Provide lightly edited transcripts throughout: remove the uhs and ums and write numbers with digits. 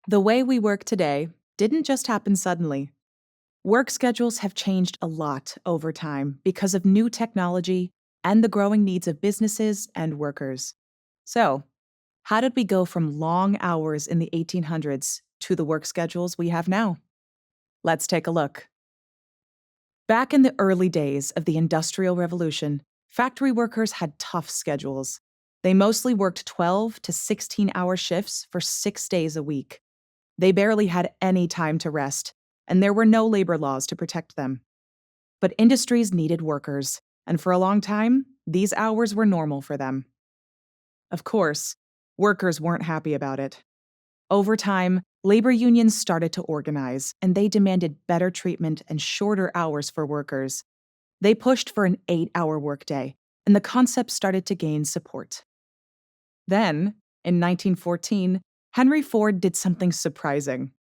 The way we work today didn't just happen suddenly. Work schedules have changed a lot over time because of new technology and the growing needs of businesses and workers. So, how did we go from long hours in the 1800s to the work schedules we have now? Let's take a look. Back in the early days of the Industrial Revolution, factory workers had tough schedules. They mostly worked 12 to 16-hour shifts for 6 days a week. They barely had any time to rest, and there were no labor laws to protect them. But industries needed workers, and for a long time, these hours were normal for them. Of course, workers weren't happy about it. Over time, labor unions started to organize, and they demanded better treatment and shorter hours for workers. They pushed for an 8-hour workday, and the concept started to gain support. Then, in 1914, Henry Ford did something surprising.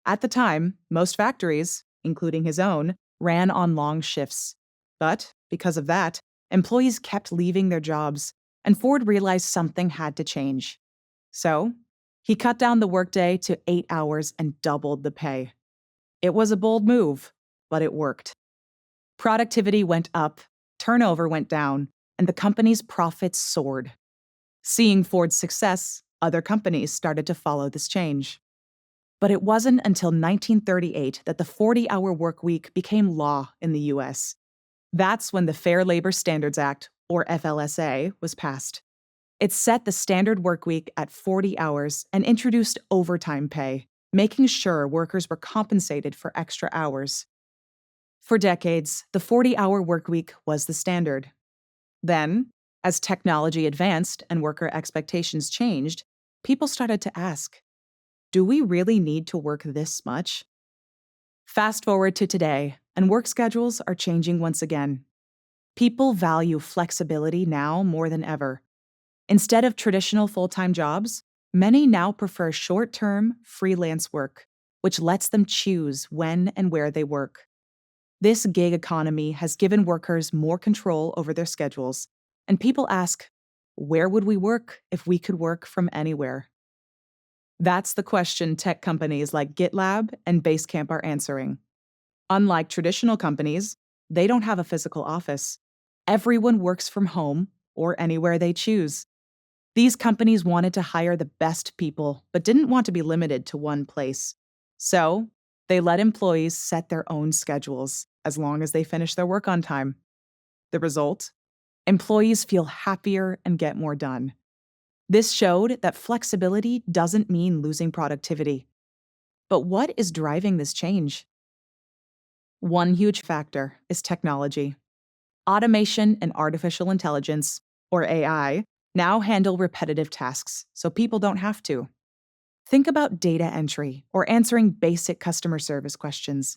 At the time, most factories, including his own, ran on long shifts. But because of that, employees kept leaving their jobs, and Ford realized something had to change. So, he cut down the workday to 8 hours and doubled the pay. It was a bold move, but it worked. Productivity went up, turnover went down, and the company's profits soared. Seeing Ford's success, other companies started to follow this change. But it wasn't until 1938 that the 40-hour work week became law in the US. That's when the Fair Labor Standards Act, or FLSA, was passed. It set the standard work week at 40 hours and introduced overtime pay, making sure workers were compensated for extra hours. For decades, the 40-hour work week was the standard. Then, as technology advanced and worker expectations changed, people started to ask, do we really need to work this much? Fast forward to today, and work schedules are changing once again. People value flexibility now more than ever. Instead of traditional full-time jobs, many now prefer short-term, freelance work, which lets them choose when and where they work. This gig economy has given workers more control over their schedules, and people ask, where would we work if we could work from anywhere? That's the question tech companies like GitLab and Basecamp are answering. Unlike traditional companies, they don't have a physical office. Everyone works from home or anywhere they choose. These companies wanted to hire the best people, but didn't want to be limited to one place. So, they let employees set their own schedules, as long as they finish their work on time. The result? Employees feel happier and get more done. This showed that flexibility doesn't mean losing productivity. But what is driving this change? One huge factor is technology. Automation and artificial intelligence, or AI, now handle repetitive tasks, so people don't have to. Think about data entry or answering basic customer service questions.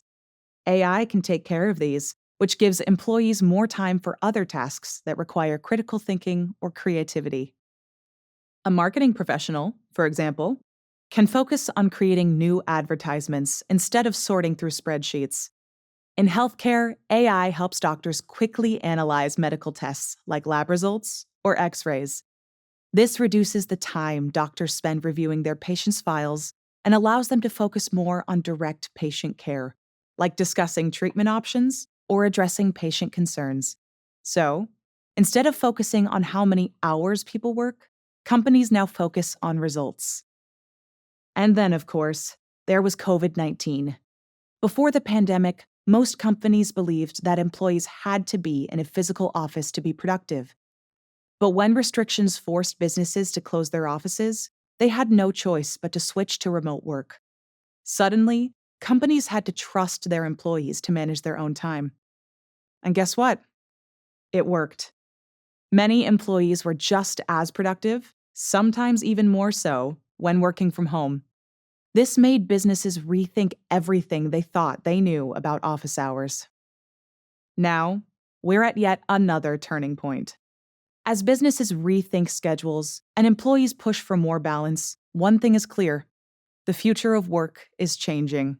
AI can take care of these, which gives employees more time for other tasks that require critical thinking or creativity. A marketing professional, for example, can focus on creating new advertisements instead of sorting through spreadsheets. In healthcare, AI helps doctors quickly analyze medical tests like lab results or x-rays. This reduces the time doctors spend reviewing their patients' files and allows them to focus more on direct patient care, like discussing treatment options or addressing patient concerns. So, instead of focusing on how many hours people work, companies now focus on results. And then, of course, there was COVID-19. Before the pandemic, most companies believed that employees had to be in a physical office to be productive. But when restrictions forced businesses to close their offices, they had no choice but to switch to remote work. Suddenly, companies had to trust their employees to manage their own time. And guess what? It worked. Many employees were just as productive, sometimes even more so, when working from home. This made businesses rethink everything they thought they knew about office hours. Now, we're at yet another turning point. As businesses rethink schedules and employees push for more balance, one thing is clear: the future of work is changing.